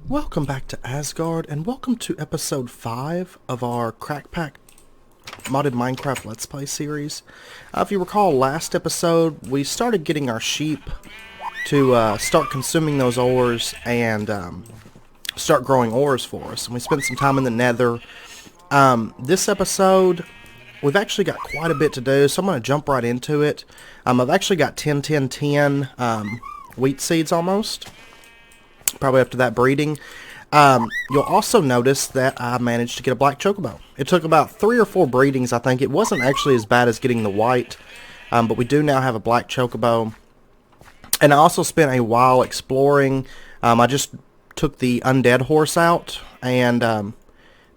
Welcome back to Asgard, and welcome to episode 5 of our Crackpack modded Minecraft Let's Play series. If you recall, last episode we started getting our sheep to start consuming those ores and start growing ores for us, and we spent some time in the nether. This episode we've actually got quite a bit to do, so I'm going to jump right into it. I've actually got 10 wheat seeds almost, probably after that breeding. You'll also notice that I managed to get a black chocobo. It took about 3 or 4 breedings, I think. It wasn't actually as bad as getting the white, but we do now have a black chocobo. And I also spent a while exploring. I just took the undead horse out and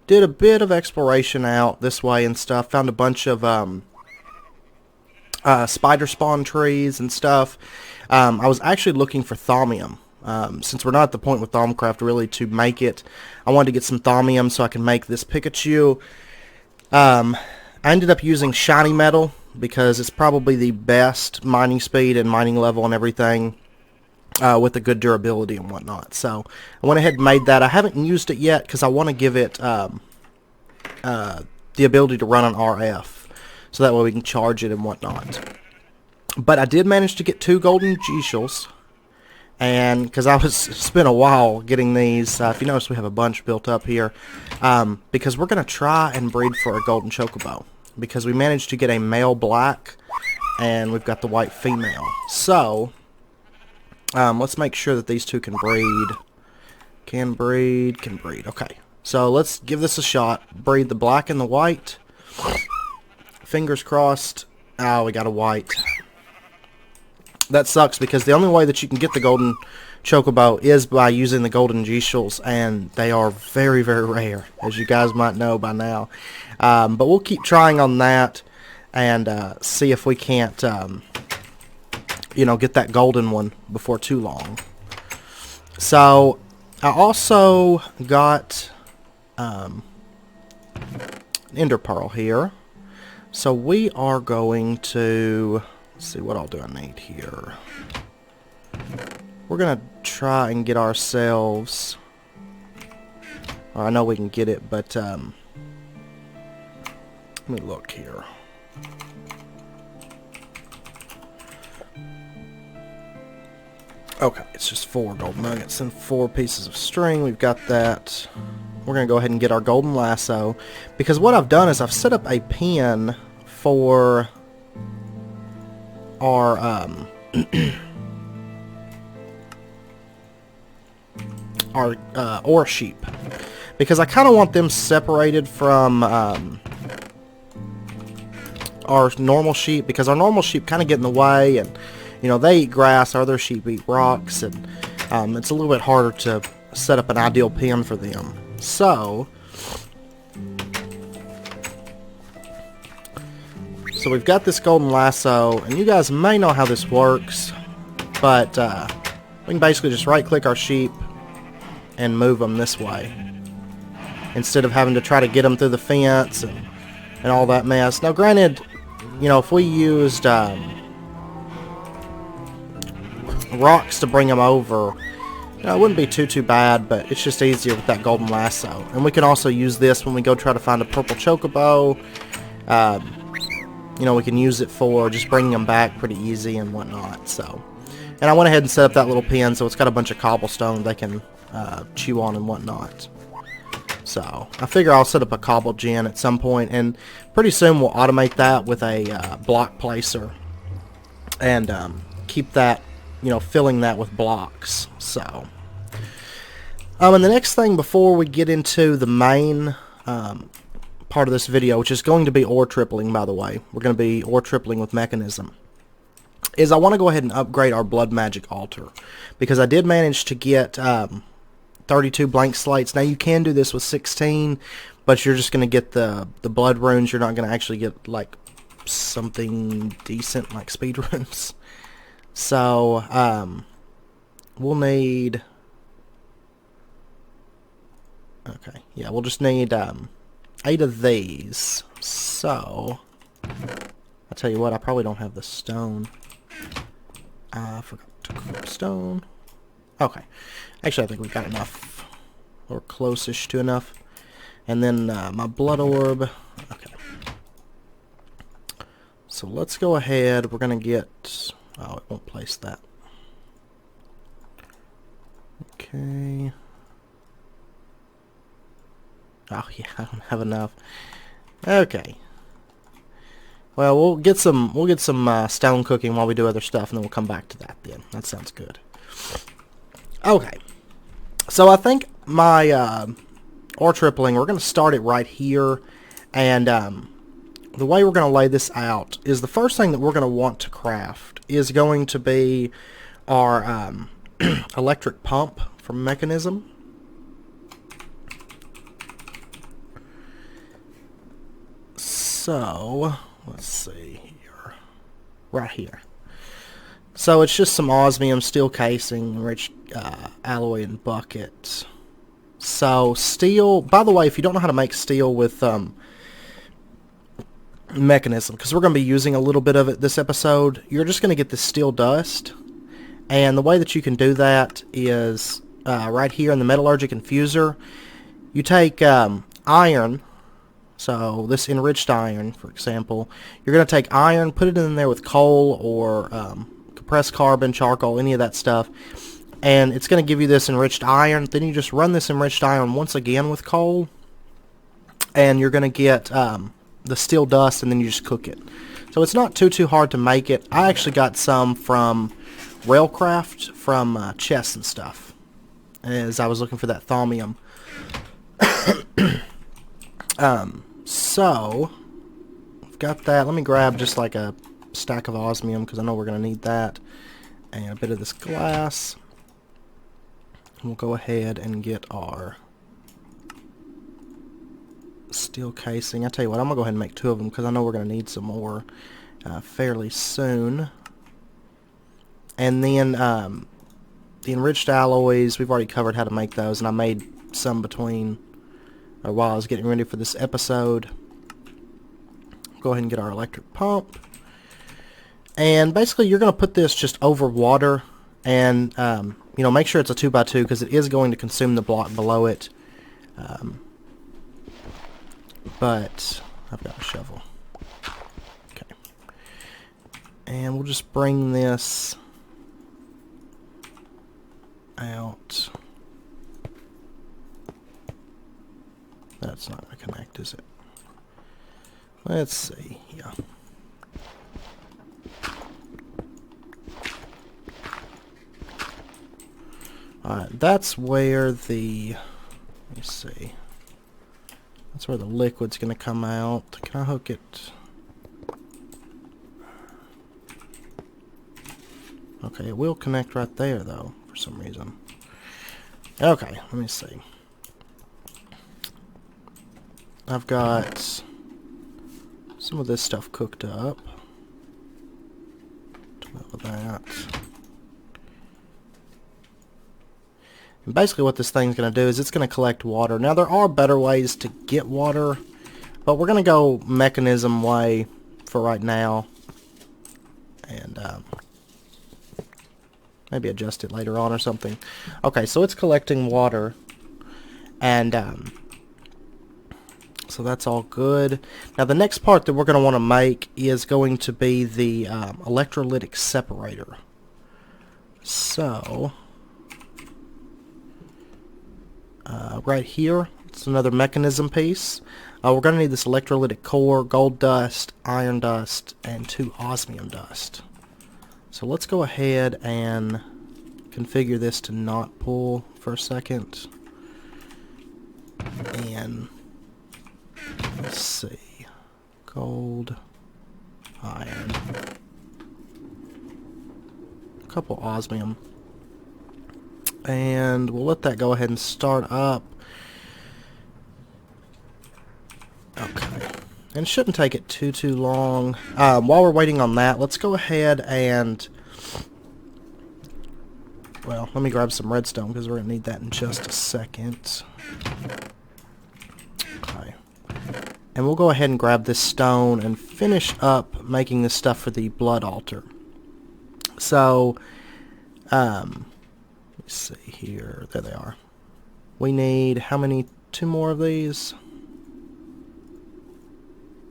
did a bit of exploration out this way and stuff. Found a bunch of spider spawn trees and stuff. I was actually looking for thaumium. Since we're not at the point with Thaumcraft really to make it, I wanted to get some thaumium so I can make this Pikachu. I ended up using shiny metal because it's probably the best mining speed and mining level and everything, with a good durability and whatnot. So I went ahead and made that. I haven't used it yet because I want to give it the ability to run on RF, so that way we can charge it and whatnot. But I did manage to get 2 golden G-shells. And because it's been a while getting these, if you notice we have a bunch built up here, because we're going to try and breed for a golden chocobo, because we managed to get a male black and we've got the white female. So let's make sure that these two can breed. Can breed. Okay, so let's give this a shot. Breed the black and the white. Fingers crossed. Oh, we got a white. That sucks because the only way that you can get the golden chocobo is by using the golden G-shells, and they are very, very rare, as you guys might know by now. But we'll keep trying on that and see if we can't, get that golden one before too long. So I also got an ender pearl here. So we are going to... see, what all do I need here? We're gonna try and get ourselves, I know we can get it, but let me look here. Okay, it's just 4 gold nuggets and 4 pieces of string. We've got that. We're gonna go ahead and get our golden lasso, because what I've done is I've set up a pen for our ore sheep, because I kind of want them separated from our normal sheep, because our normal sheep kind of get in the way, and they eat grass, our other sheep eat rocks, and it's a little bit harder to set up an ideal pen for them. So we've got this golden lasso, and you guys may know how this works, but we can basically just right-click our sheep and move them this way, instead of having to try to get them through the fence and all that mess. Now granted, if we used rocks to bring them over, it wouldn't be too bad, but it's just easier with that golden lasso. And we can also use this when we go try to find a purple chocobo. We can use it for just bringing them back pretty easy and whatnot. So, and I went ahead and set up that little pen, so it's got a bunch of cobblestone they can chew on and whatnot. So I figure I'll set up a cobble gen at some point, and pretty soon we'll automate that with a block placer and keep that, filling that with blocks. So, and the next thing before we get into the main part of this video, which is going to be ore tripling, by the way, we're going to be ore tripling with Mekanism, is I want to go ahead and upgrade our blood magic altar, because I did manage to get 32 blank slates. Now you can do this with 16, but you're just going to get the blood runes. You're not going to actually get like something decent like speed runes. So we'll need, okay, yeah, we'll just need 8 of these. So I'll tell you what, I probably don't have the stone. I forgot to cook stone. Okay. Actually, I think we've got enough or close-ish to enough. And then my blood orb. Okay. So let's go ahead. We're going to get... Oh, it won't place that. Okay. Oh, yeah, I don't have enough. Okay. Well, we'll get some stone cooking while we do other stuff, and then we'll come back to that then. That sounds good. Okay. So I think my ore tripling, we're going to start it right here, and the way we're going to lay this out is the first thing that we're going to want to craft is going to be our electric pump from Mekanism. So, let's see here. Right here. So it's just some osmium, steel casing, enriched alloy, and buckets. So steel, by the way, if you don't know how to make steel with Mekanism, because we're going to be using a little bit of it this episode, you're just going to get this steel dust. And the way that you can do that is right here in the metallurgic infuser. You take iron. So this enriched iron, for example, you're going to take iron, put it in there with coal or compressed carbon, charcoal, any of that stuff, and it's going to give you this enriched iron. Then you just run this enriched iron once again with coal, and you're going to get the steel dust, and then you just cook it. So it's not too hard to make it. I actually got some from Railcraft, from chests and stuff, as I was looking for that thaumium. So, I've got that. Let me grab just like a stack of osmium, because I know we're going to need that. And a bit of this glass. And we'll go ahead and get our steel casing. I tell you what, I'm going to go ahead and make 2 of them, because I know we're going to need some more fairly soon. And then the enriched alloys, we've already covered how to make those, and I made some while I was getting ready for this episode. Go ahead and get our electric pump. And basically you're going to put this just over water, and you know, make sure it's a 2x2, because it is going to consume the block below it. But I've got a shovel. Okay. And we'll just bring this out. That's not going to connect, is it? Let's see. Yeah. Alright, that's where the... Let me see. That's where the liquid's going to come out. Can I hook it? Okay, it will connect right there, though, for some reason. Okay, let me see. I've got some of this stuff cooked up. With that. And basically what this thing's going to do is it's going to collect water. Now there are better ways to get water, but we're going to go Mekanism way for right now. And maybe adjust it later on or something. Okay, so it's collecting water. And so that's all good. Now the next part that we're going to want to make is going to be the electrolytic separator. So right here, it's another Mekanism piece. We're going to need this electrolytic core, gold dust, iron dust, and 2 osmium dust. So let's go ahead and configure this to not pull for a second. And let's see, gold, iron, a couple osmium, and we'll let that go ahead and start up. Okay, and it shouldn't take it too long. While we're waiting on that, let's go ahead and, well, let me grab some redstone, because we're going to need that in just a second. Okay. And we'll go ahead and grab this stone and finish up making this stuff for the blood altar. So, let's see here. There they are. We need how many? 2 more of these?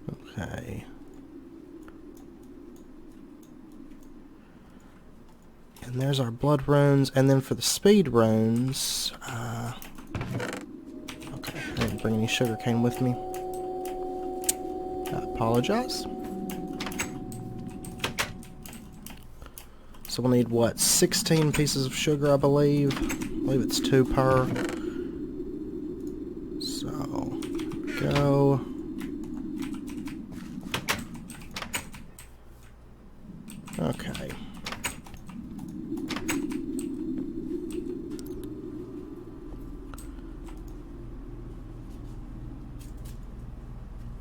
Okay. And there's our blood runes. And then for the speed runes, okay, I didn't bring any sugarcane with me. I apologize. So we'll need, what, 16 pieces of sugar, I believe. I believe it's 2 per. So, go. Okay.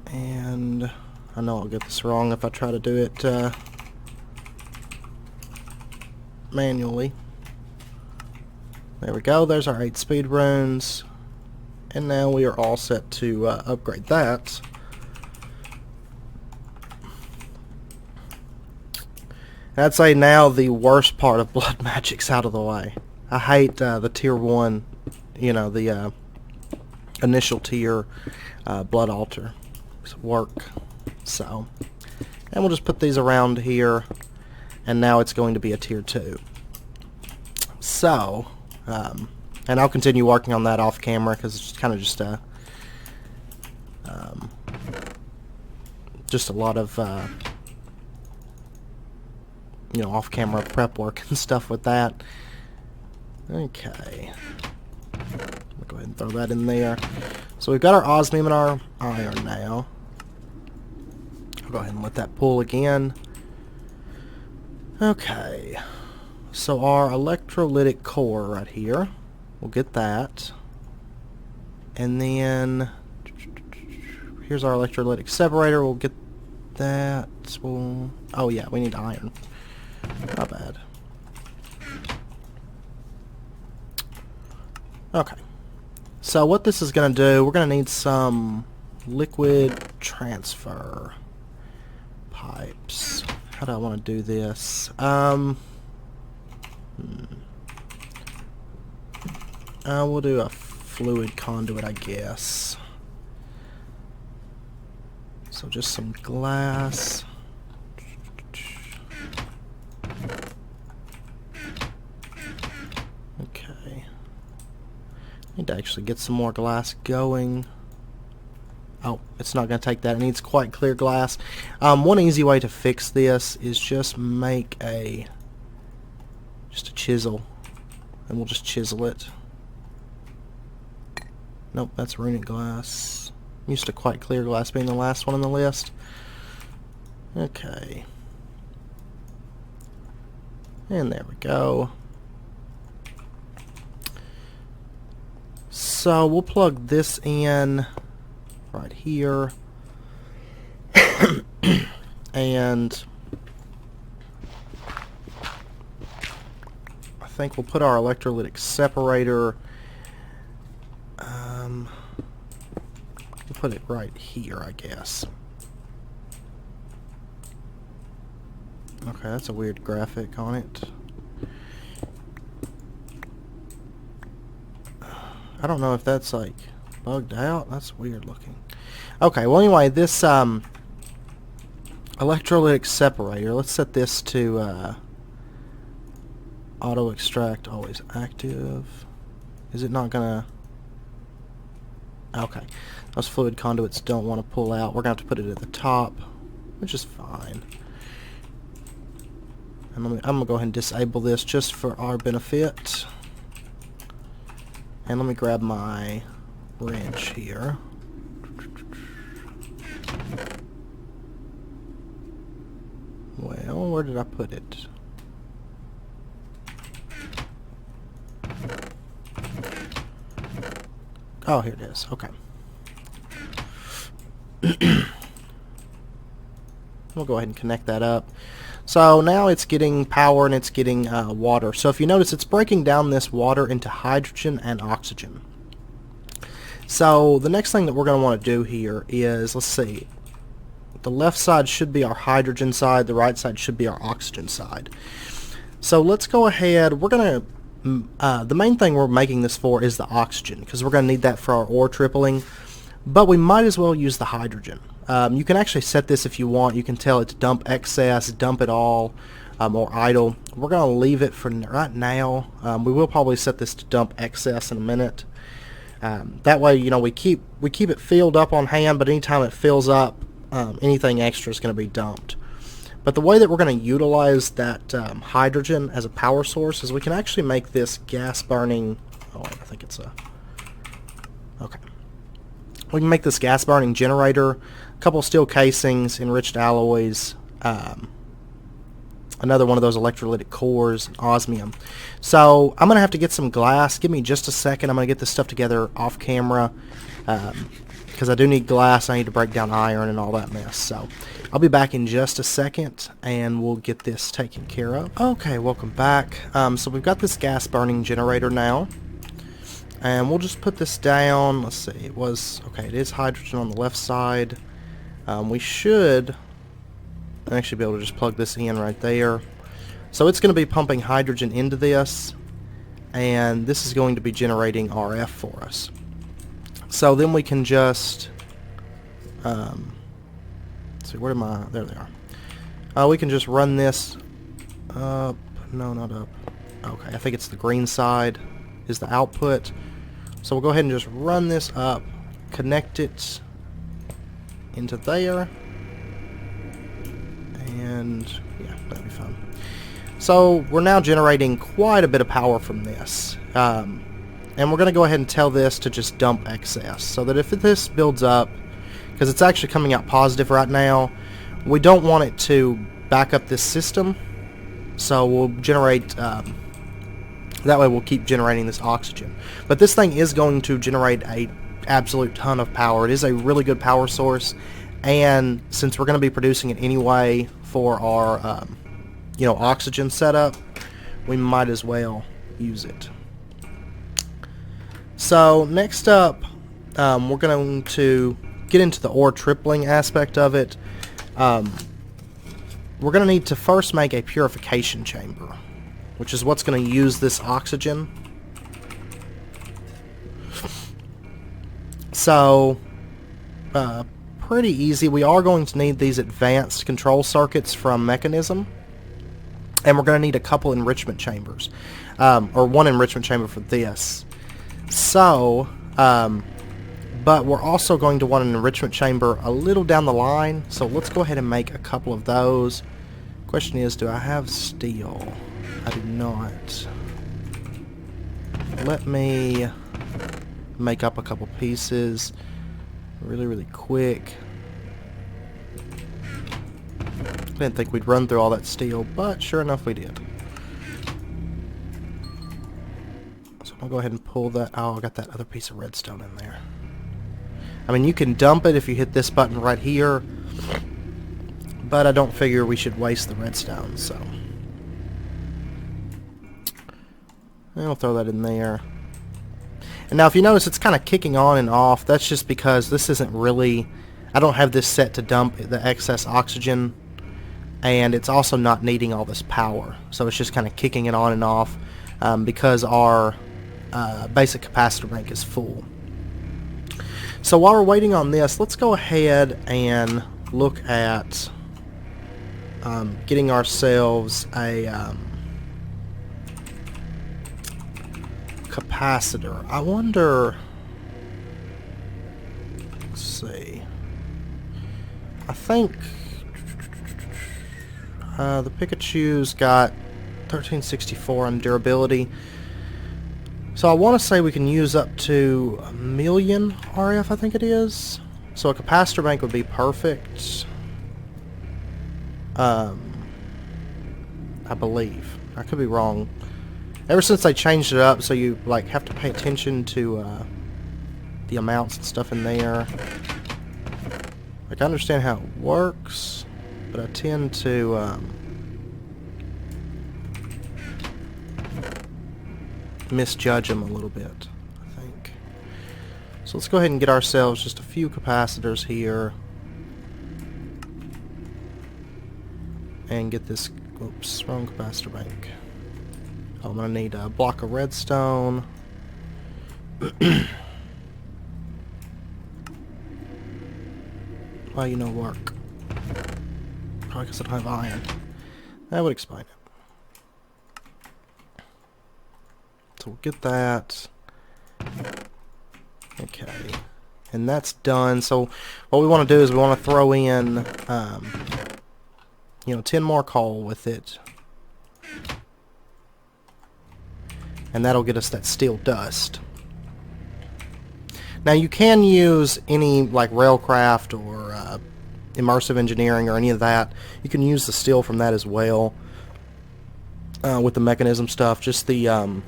And I know I'll get this wrong if I try to do it manually. There we go. There's our 8 speed runes. And now we are all set to upgrade that. I'd say now the worst part of blood magic's out of the way. I hate the tier 1, you know, the initial tier blood altar work. So, and we'll just put these around here, and now it's going to be a tier 2. So, and I'll continue working on that off camera because it's kind of just a lot of you know, off camera prep work and stuff with that. Okay, I'll go ahead and throw that in there. So we've got our osmium and our iron now. I'll go ahead and let that pull again. Okay, so our electrolytic core right here, we'll get that. And then here's our electrolytic separator, we'll get that. Oh yeah, we need iron. Not bad. Okay, so what this is going to do, we're going to need some liquid transfer pipes. How do I want to do this? We'll do a fluid conduit, I guess. So just some glass. Okay. Need to actually get some more glass going. Oh, it's not going to take that. It needs quite clear glass. One easy way to fix this is just make a chisel, and we'll just chisel it. Nope, that's runic glass. I'm used to quite clear glass being the last one on the list. Okay. And there we go. So we'll plug this in right here. And I think we'll put our electrolytic separator, we'll put it right here, I guess. Okay, that's a weird graphic on it. I don't know if that's like bugged out. That's weird looking. Okay, well anyway, this electrolytic separator, let's set this to auto extract always active. Is it not gonna? Okay, those fluid conduits don't want to pull out. We're gonna have to put it at the top, which is fine. And I'm gonna go ahead and disable this just for our benefit. And let me grab my wrench here. Well, where did I put it? Oh, here it is. Okay. We'll go ahead and connect that up. So now it's getting power and it's getting water. So if you notice, it's breaking down this water into hydrogen and oxygen. So the next thing that we're going to want to do here is, let's see, the left side should be our hydrogen side, the right side should be our oxygen side. So let's go ahead, we're going to the main thing we're making this for is the oxygen, because we're going to need that for our ore tripling. But we might as well use the hydrogen. You can actually set this if you want. You can tell it to dump excess, dump it all, or idle. We're going to leave it for right now. We will probably set this to dump excess in a minute. That way, you know, we keep it filled up on hand, but anytime it fills up, anything extra is going to be dumped. But the way that we're going to utilize that hydrogen as a power source is we can actually make this gas burning. Oh, I think it's a. Okay. We can make this gas burning generator, a couple steel casings, enriched alloys, another one of those electrolytic cores, osmium. So I'm going to have to get some glass. Give me just a second. I'm going to get this stuff together off camera because I do need glass. I need to break down iron and all that mess. So I'll be back in just a second and we'll get this taken care of. Okay, welcome back. So we've got this gas burning generator now. And we'll just put this down. Let's see, it is hydrogen on the left side. We should actually be able to just plug this in right there. So it's going to be pumping hydrogen into this, and this is going to be generating RF for us. So then we can just, let's see, where am I? There they are. We can just run this up. No, not up. Okay, I think it's the green side is the output. So we'll go ahead and just run this up, connect it into there, and yeah, that'll be fun. So we're now generating quite a bit of power from this, and we're going to go ahead and tell this to just dump excess, so that if this builds up, because it's actually coming out positive right now, we don't want it to back up this system, so we'll generate that way we'll keep generating this oxygen. But this thing is going to generate a absolute ton of power. It is a really good power source, and since we're going to be producing it anyway for our you know, oxygen setup, we might as well use it. So next up, we're going to get into the ore tripling aspect of it. We're going to need to first make a purification chamber, which is what's going to use this oxygen. So, pretty easy. We are going to need these advanced control circuits from Mekanism, and we're going to need a couple enrichment chambers, or one enrichment chamber for this. So, but we're also going to want an enrichment chamber a little down the line, so let's go ahead and make a couple of those. Question is, do I have steel? I do not. Let me make up a couple pieces really quick. Didn't think we'd run through all that steel, but sure enough we did. So I'll go ahead and pull that. Oh, I got that other piece of redstone in there. I mean, you can dump it if you hit this button right here, but I don't figure we should waste the redstone, so I'll throw that in there. And now if you notice, it's kind of kicking on and off. That's just because this isn't really, I don't have this set to dump the excess oxygen, and it's also not needing all this power, so it's just kind of kicking it on and off because our basic capacitor bank is full. So while we're waiting on this, let's go ahead and look at getting ourselves a capacitor. I wonder, let's see, I think the Pikachu's got 1364 on durability, so I want to say we can use up to 1,000,000 RF, I think it is. So a capacitor bank would be perfect, I believe. I could be wrong. Ever since they changed it up, so you like have to pay attention to the amounts and stuff in there. Like, I understand how it works, but I tend to misjudge them a little bit, I think. So let's go ahead and get ourselves just a few capacitors here, and get this. Oops, wrong capacitor bank. I'm going to need a block of redstone. Well, you know, work. Probably because I don't have iron. That would explain it. So we'll get that. Okay. And that's done. So what we want to do is we want to throw in, you know, 10 more coal with it. And that'll get us that steel dust. Now you can use any like railcraft or immersive engineering or any of that. You can use the steel from that as well with the mechanism stuff. Just the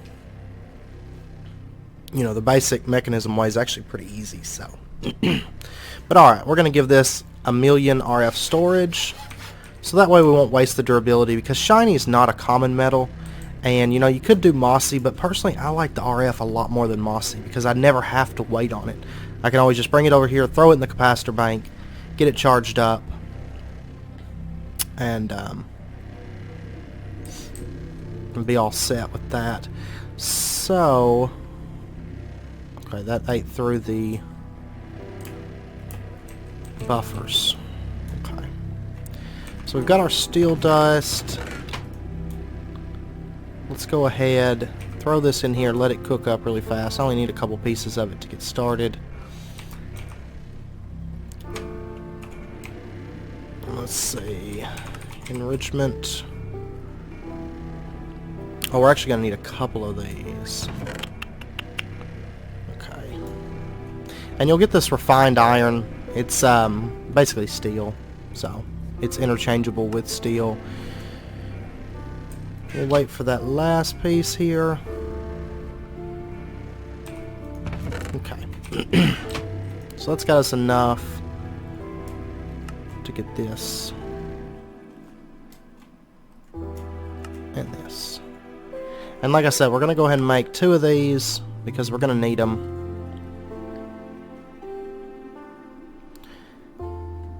you know, the basic mechanism way is actually pretty easy. So, but all right, we're gonna give this 1,000,000 RF storage, so that way we won't waste the durability, because shiny is not a common metal. And, you know, you could do mossy, but personally I like the RF a lot more than mossy because I never have to wait on it. I can always just bring it over here, throw it in the capacitor bank, get it charged up, and be all set with that. So, okay, that ate through the buffers. Okay. So we've got our steel dust. Let's go ahead, throw this in here, let it cook up really fast. I only need a couple pieces of it to get started. Let's see, enrichment. Oh, we're actually going to need a couple of these. Okay. And you'll get this refined iron. It's basically steel, so it's interchangeable with steel. We'll wait for that last piece here. Okay. So that's got us enough to get this and this. And like I said, we're going to go ahead and make 2 of these because we're going to need them.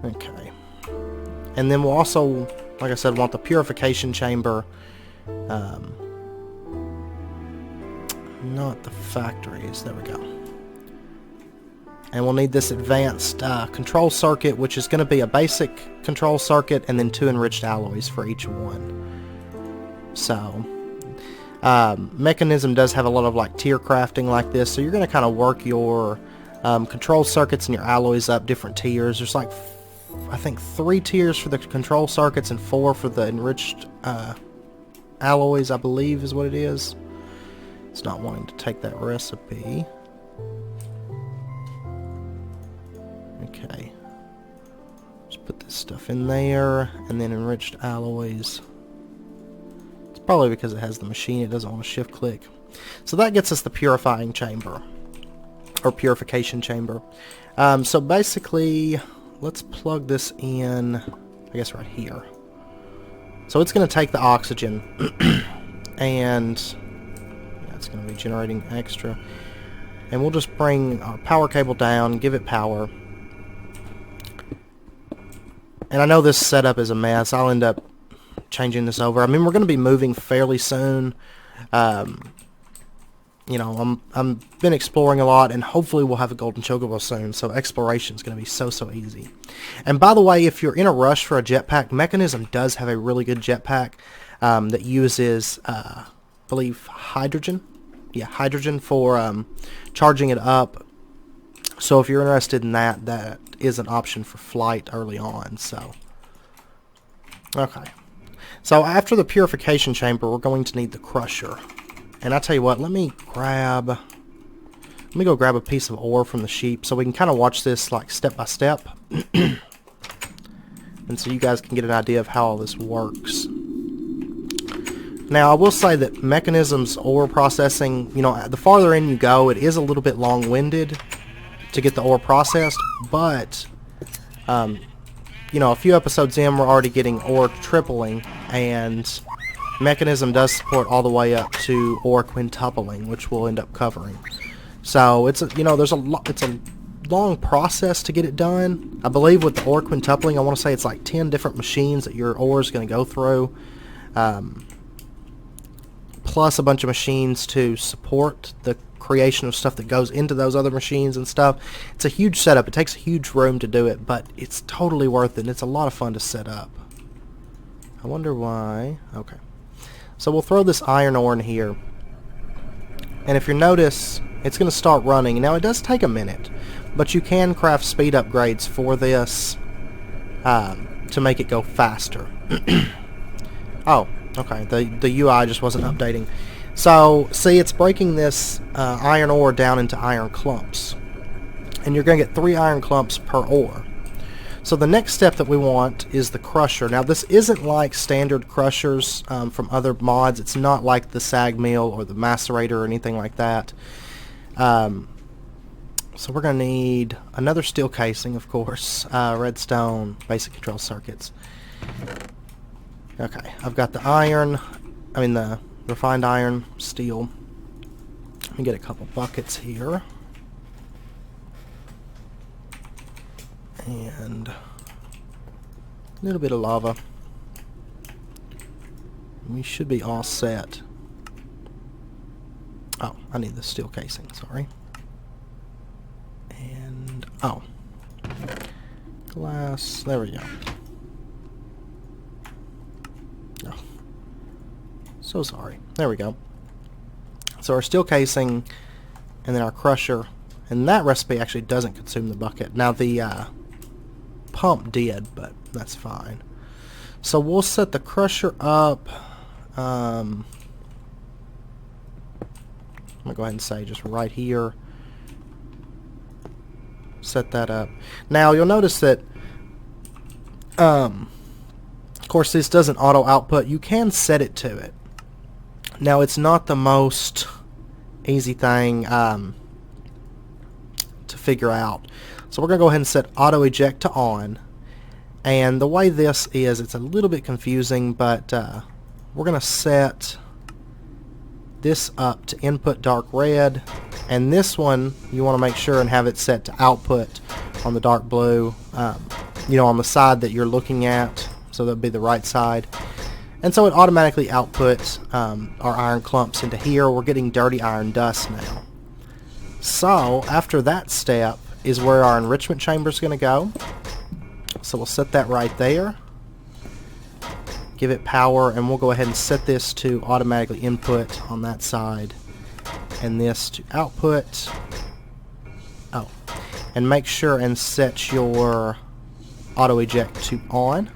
Okay. And then we'll also, like I said, want the purification chamber. Not the factories. There we go. And we'll need this advanced control circuit, which is going to be a basic control circuit and then 2 enriched alloys for each one. So, Mekanism does have a lot of like tier crafting like this, so you're going to kind of work your control circuits and your alloys up different tiers. There's like, I think 3 tiers for the control circuits and 4 for the enriched alloys, I believe is what it is. It's not wanting to take that recipe. Okay. Just put this stuff in there, and then enriched alloys. It's probably because it has the machine, it doesn't want to shift click. So that gets us the purifying chamber, or purification chamber. So basically, let's plug this in, I guess right here. So it's going to take the oxygen, and yeah, it's going to be generating extra. And we'll just bring our power cable down, give it power. And I know this setup is a mess. I'll end up changing this over. I mean, we're going to be moving fairly soon. You know, I'm been exploring a lot, and hopefully we'll have a golden chocobo soon, so exploration is going to be so easy. And by the way, if you're in a rush for a jetpack, Mekanism does have a really good jetpack that uses, I believe, hydrogen. Yeah, hydrogen for charging it up. So if you're interested in that, that is an option for flight early on. So, okay. So after the purification chamber, we're going to need the crusher. And I tell you what, let me go grab a piece of ore from the sheep so we can kind of watch this like step by step. And so you guys can get an idea of how all this works. Now I will say that Mekanism's ore processing, you know, the farther in you go, it is a little bit long-winded to get the ore processed, but you know, a few episodes in, we're already getting ore tripling, and Mekanism does support all the way up to ore quintupling, which we'll end up covering. So it's a, you know, it's a long process to get it done. I believe with the ore quintupling, I want to say it's like 10 different machines that your ore is going to go through. plus a bunch of machines to support the creation of stuff that goes into those other machines and stuff. It's a huge setup. It takes a huge room to do it, but it's totally worth it, and it's a lot of fun to set up. I wonder why. Okay. So we'll throw this iron ore in here. And if you notice, it's going to start running. Now, it does take a minute, but you can craft speed upgrades for this to make it go faster. Oh, okay. The UI just wasn't updating. So, see, it's breaking this iron ore down into iron clumps. And you're going to get 3 iron clumps per ore. So the next step that we want is the crusher. Now, this isn't like standard crushers from other mods. It's not like the sag mill or the macerator or anything like that. So we're going to need another steel casing, of course, redstone, basic control circuits. Okay, I've got the iron, the refined iron, steel. Let me get a couple buckets here. And a little bit of lava. We should be all set. Oh, I need the steel casing, sorry. And, oh. Glass, there we go. Oh. So sorry. There we go. So our steel casing, and then our crusher, and that recipe actually doesn't consume the bucket. Now the pump did, but that's fine. So we'll set the crusher up. I'm gonna go ahead and say just right here. Set that up. Now you'll notice that of course this doesn't auto output. You can set it to it. Now it's not the most easy thing to figure out. So we're going to go ahead and set auto eject to on. And the way this is, it's a little bit confusing, but we're going to set this up to input dark red, and this one you want to make sure and have it set to output on the dark blue, on the side that you're looking at, so that'll be the right side. And so it automatically outputs our iron clumps into here. We're getting dirty iron dust now. So after that step is where our enrichment chamber is going to go. So we'll set that right there. Give it power, and we'll go ahead and set this to automatically input on that side, and this to output. Oh, and make sure and set your auto eject to on.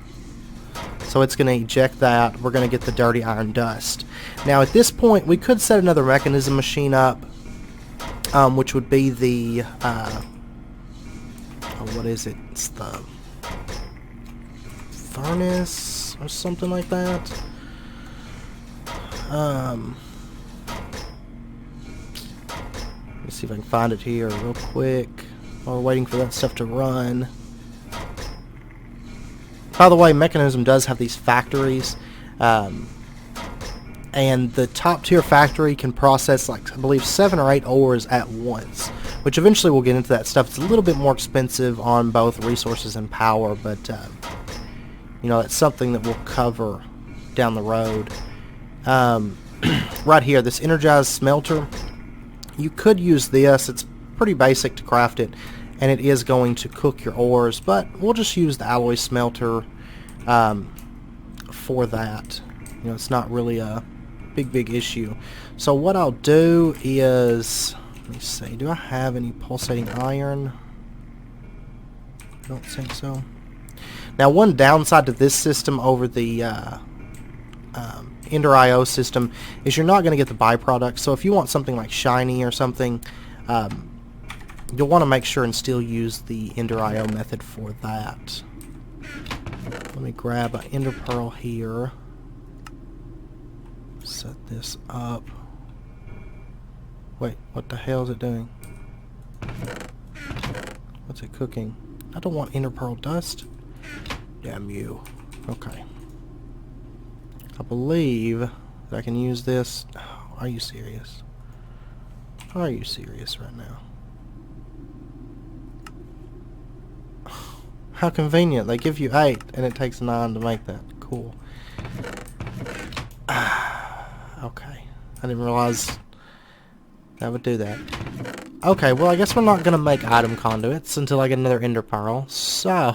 So it's going to eject that. We're going to get the dirty iron dust. Now at this point we could set another mechanism machine up, which would be the what is it? It's the furnace or something like that. Let me see if I can find it here real quick while we're waiting for that stuff to run. By the way, Mekanism does have these factories, and the top tier factory can process, like, I believe 7 or 8 ores at once, which eventually we'll get into that stuff. It's a little bit more expensive on both resources and power, but it's something that we'll cover down the road. Right here, this energized smelter, you could use this. It's pretty basic to craft it, and it is going to cook your ores, but we'll just use the alloy smelter for that. It's not really a big issue. So what I'll do is, let me see, do I have any pulsating iron? I don't think so. Now one downside to this system over the Ender IO system is you're not going to get the byproduct. So if you want something like shiny or something, you'll want to make sure and still use the Ender IO method for that. Let me grab an Ender Pearl here. Set this up. Wait, what the hell is it doing? What's it cooking? I don't want Ender Pearl dust. Damn you. Okay. I believe that I can use this. Oh, are you serious? Are you serious right now? How convenient. They give you 8 and it takes 9 to make that. Cool. Okay. I didn't realize that would do that. Okay, well, I guess we're not going to make item conduits until I get another ender pearl. So,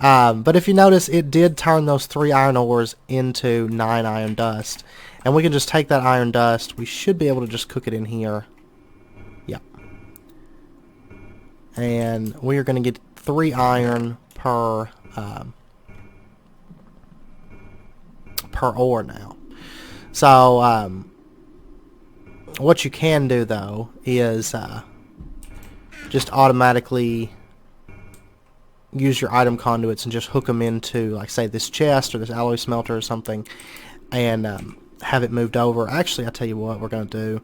but if you notice, it did turn those 3 iron ores into 9 iron dust. And we can just take that iron dust. We should be able to just cook it in here. Yep. And we are going to get 3 iron per ore now. So, what you can do, though, is just automatically use your item conduits and just hook them into, like, say, this chest or this alloy smelter or something, and have it moved over. Actually, I'll tell you what we're going to do.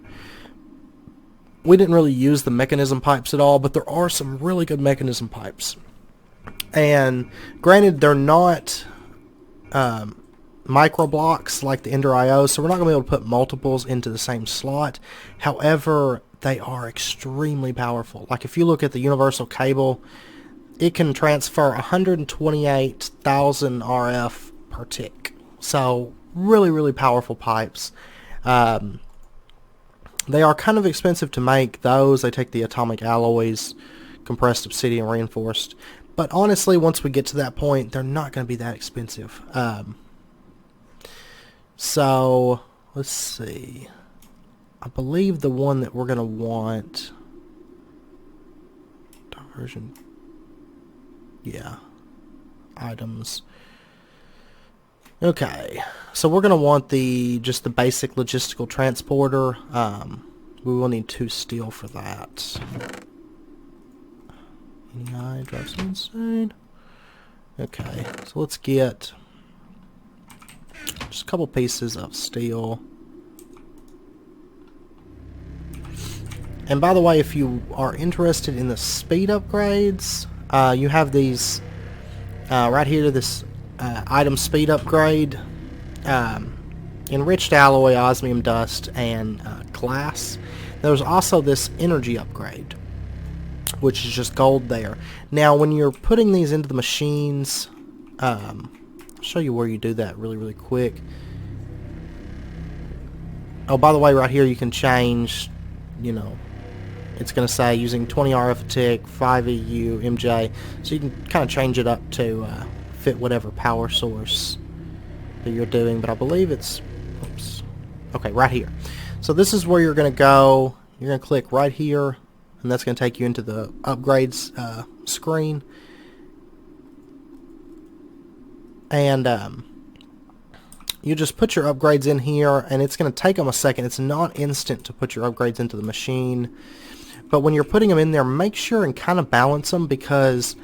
We didn't really use the Mekanism pipes at all, but there are some really good Mekanism pipes. And granted, they're not micro blocks like the Ender IO, so we're not going to be able to put multiples into the same slot. However, they are extremely powerful. Like if you look at the universal cable, it can transfer 128,000 RF per tick. So really, really powerful pipes. They are kind of expensive to make. Those, they take the atomic alloys, compressed obsidian, reinforced. But honestly, once we get to that point, they're not going to be that expensive. So, let's see. I believe the one that we're going to want... Diversion. Yeah. Items. Okay. So we're going to want just the basic logistical transporter. We will need 2 steel for that. Any eye drives me insane. Okay. So let's get... just a couple pieces of steel. And by the way, if you are interested in the speed upgrades, you have these right here, this item speed upgrade, enriched alloy, osmium dust, and glass. There's also this energy upgrade, which is just gold there. Now, when you're putting these into the machines, I'll show you where you do that really, really quick. Oh, by the way, right here you can change, you know, it's going to say using 20 RF a tick, 5 EU, MJ, so you can kind of change it up to fit whatever power source that you're doing, but I believe it's, oops, okay, right here. So this is where you're going to go. You're going to click right here, and that's going to take you into the upgrades screen. And you just put your upgrades in here, and it's going to take them a second. It's not instant to put your upgrades into the machine. But when you're putting them in there, make sure and kind of balance them, because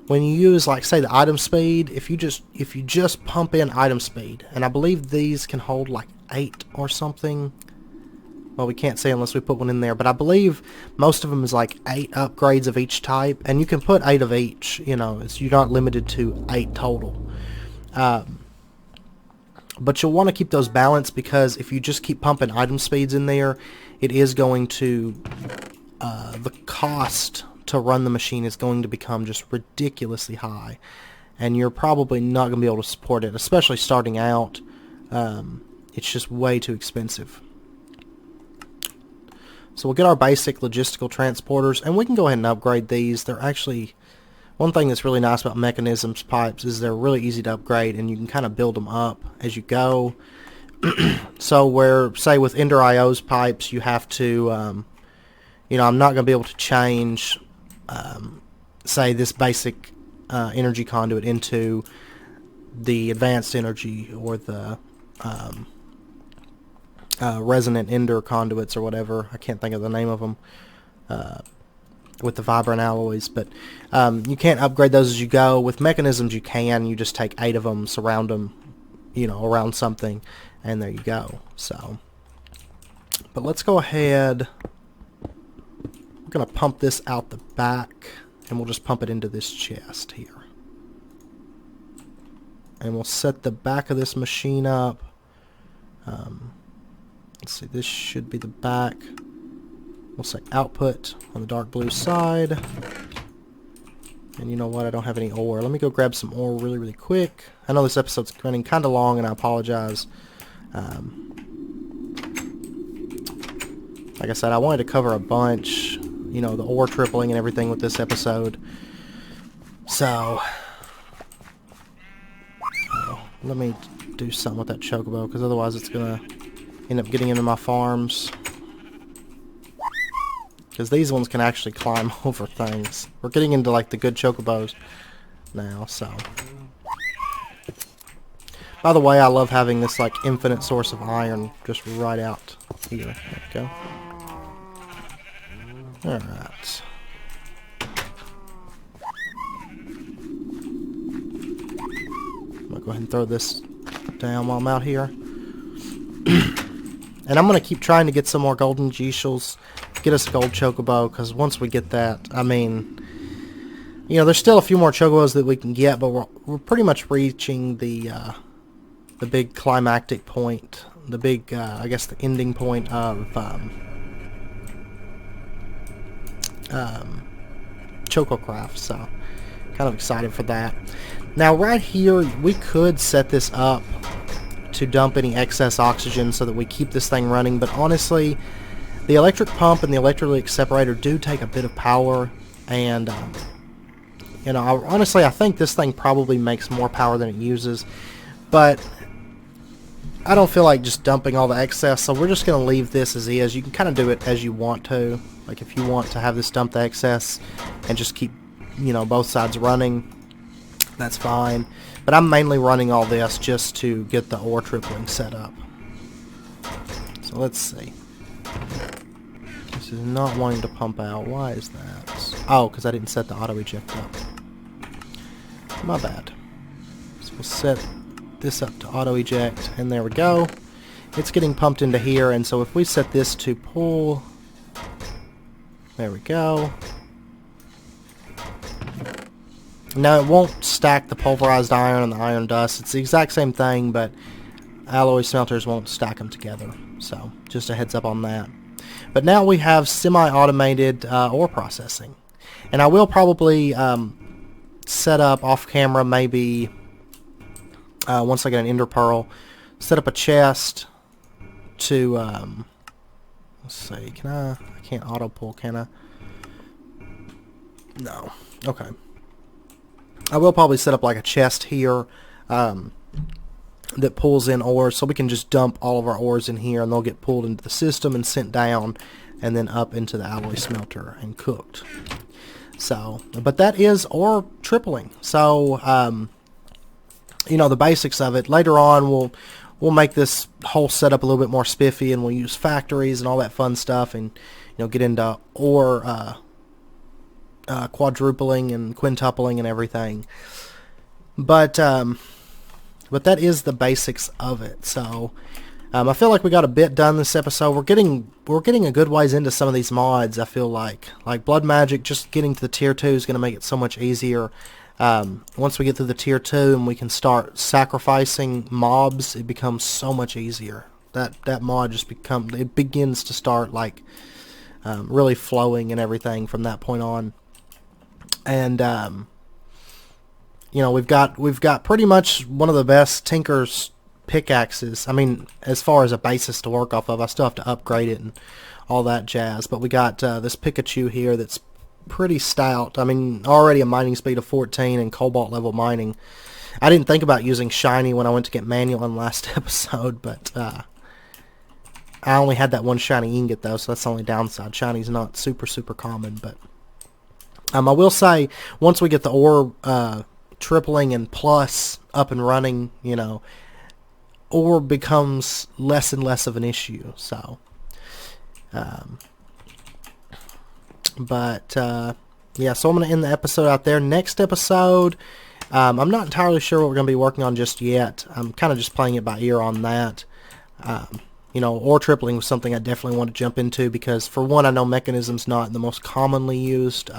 when you use, like, say, the item speed, if you just pump in item speed, and I believe these can hold like 8 or something. Well, we can't say unless we put one in there, but I believe most of them is like 8 upgrades of each type, and you can put 8 of each. You know, you're not limited to 8 total. But you'll want to keep those balanced, because if you just keep pumping item speeds in there, it is going to, the cost to run the machine is going to become just ridiculously high, and you're probably not going to be able to support it, especially starting out. It's just way too expensive. So we'll get our basic logistical transporters, and we can go ahead and upgrade these. They're actually... One thing that's really nice about Mekanism's pipes is they're really easy to upgrade, and you can kind of build them up as you go. So where, say, with Ender IO's pipes, you have to, you know, I'm not going to be able to change, say, this basic energy conduit into the advanced energy or the resonant Ender conduits or whatever. I can't think of the name of them. With the vibrant alloys, but you can't upgrade those as you go. With Mekanisms you can. You just take 8 of them, surround them, you know, around something, and there you go. So, but let's go ahead. We're gonna pump this out the back, and we'll just pump it into this chest here, and we'll set the back of this machine up. Let's see, this should be the back. We'll say output on the dark blue side. And you know what? I don't have any ore. Let me go grab some ore really, really quick. I know this episode's running kind of long, and I apologize. Like I said, I wanted to cover a bunch, you know, the ore tripling and everything with this episode. So, let me do something with that Chocobo, because otherwise it's going to end up getting into my farms. Because these ones can actually climb over things. We're getting into, like, the good Chocobos now, so. By the way, I love having this, like, infinite source of iron just right out here. There we go. Alright. I'm going to go ahead and throw this down while I'm out here. And I'm going to keep trying to get some more golden Geishels, get us a gold Chocobo, because once we get that, I mean, you know, there's still a few more Chocobos that we can get, but we're pretty much reaching the big climactic point, the big, I guess, the ending point of Chococraft, so kind of excited for that. Now, right here, we could set this up to dump any excess oxygen so that we keep this thing running, but honestly, the electric pump and the electrolytic separator do take a bit of power, and you know, honestly, I think this thing probably makes more power than it uses, but I don't feel like just dumping all the excess, so we're just going to leave this as is. You can kind of do it as you want to, like if you want to have this dump the excess and just keep, you know, both sides running, that's fine. But I'm mainly running all this just to get the ore tripling set up. So let's see. This is not wanting to pump out. Why is that? Oh, because I didn't set the auto eject up. My bad. So we'll set this up to auto eject, and there we go. It's getting pumped into here, and so if we set this to pull, there we go. Now it won't stack the pulverized iron and the iron dust. It's the exact same thing, but alloy smelters won't stack them together. So just a heads up on that. But now we have semi-automated ore processing, and I will probably set up off camera, maybe once I get an ender pearl, set up a chest to let's see, can I can't auto pull, can I? No. Okay. I will probably set up like a chest here that pulls in ores, so we can just dump all of our ores in here and they'll get pulled into the system and sent down and then up into the alloy smelter and cooked. So, but that is ore tripling. So, you know, the basics of it. Later on, we'll make this whole setup a little bit more spiffy, and we'll use factories and all that fun stuff, and you know, get into ore quadrupling and quintupling and everything. But that is the basics of it. So I feel like we got a bit done this episode. We're getting a good ways into some of these mods. I feel like Blood Magic, just getting to the tier 2 is going to make it so much easier. Once we get through the tier 2 and we can start sacrificing mobs, it becomes so much easier. That mod just begins to start like really flowing and everything from that point on. And you know, we've got pretty much one of the best Tinker's pickaxes. I mean, as far as a basis to work off of, I still have to upgrade it and all that jazz. But we got this Pikachu here that's pretty stout. I mean, already a mining speed of 14 and cobalt level mining. I didn't think about using shiny when I went to get manual in last episode, but I only had that one shiny ingot though, so that's the only downside. Shiny's not super common, but I will say, once we get the ore tripling and plus up and running, you know, ore becomes less and less of an issue. So, yeah, so I'm going to end the episode out there. Next episode, I'm not entirely sure what we're going to be working on just yet. I'm kind of just playing it by ear on that. You know, ore tripling was something I definitely want to jump into because, for one, I know Mekanism's not the most commonly used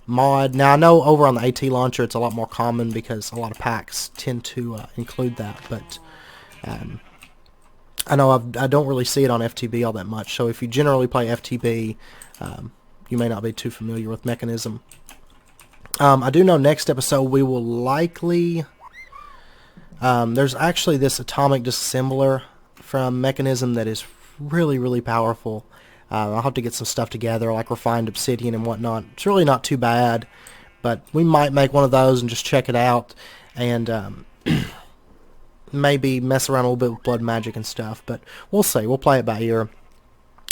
mod. Now, I know over on the AT launcher it's a lot more common because a lot of packs tend to include that, but I know I don't really see it on FTB all that much, so if you generally play FTB, you may not be too familiar with Mekanism. I do know next episode we will likely... there's actually this atomic disassembler from Mekanism that is really, really powerful. I'll have to get some stuff together, like refined obsidian and whatnot. It's really not too bad, but we might make one of those and just check it out, and maybe mess around a little bit with blood magic and stuff. But we'll see. We'll play it by ear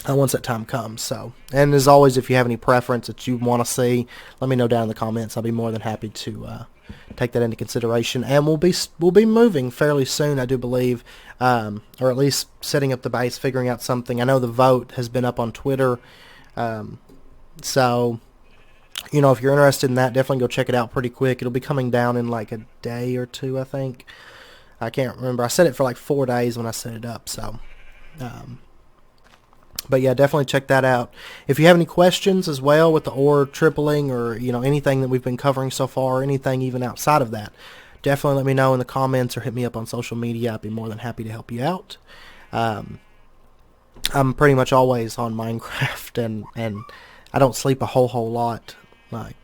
once that time comes. So, and as always, if you have any preference that you want to see, let me know down in the comments. I'll be more than happy to take that into consideration. And we'll be moving fairly soon, I do believe, or at least setting up the base, figuring out something. I know the vote has been up on Twitter, so you know, if you're interested in that, definitely go check it out pretty quick. It'll be coming down in like a day or two, I think. I can't remember. I set it for like 4 days when I set it up, so. But yeah, definitely check that out. If you have any questions as well with the ore tripling, or you know, anything that we've been covering so far, or anything even outside of that, definitely let me know in the comments or hit me up on social media. I'd be more than happy to help you out. I'm pretty much always on Minecraft, and I don't sleep a whole lot, like,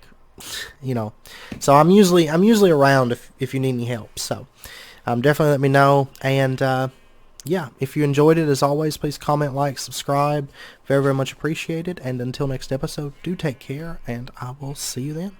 you know. So I'm usually around if you need any help. So definitely let me know. And yeah, if you enjoyed it, as always, please comment, like, subscribe. Very, very much appreciated. And until next episode, do take care, and I will see you then.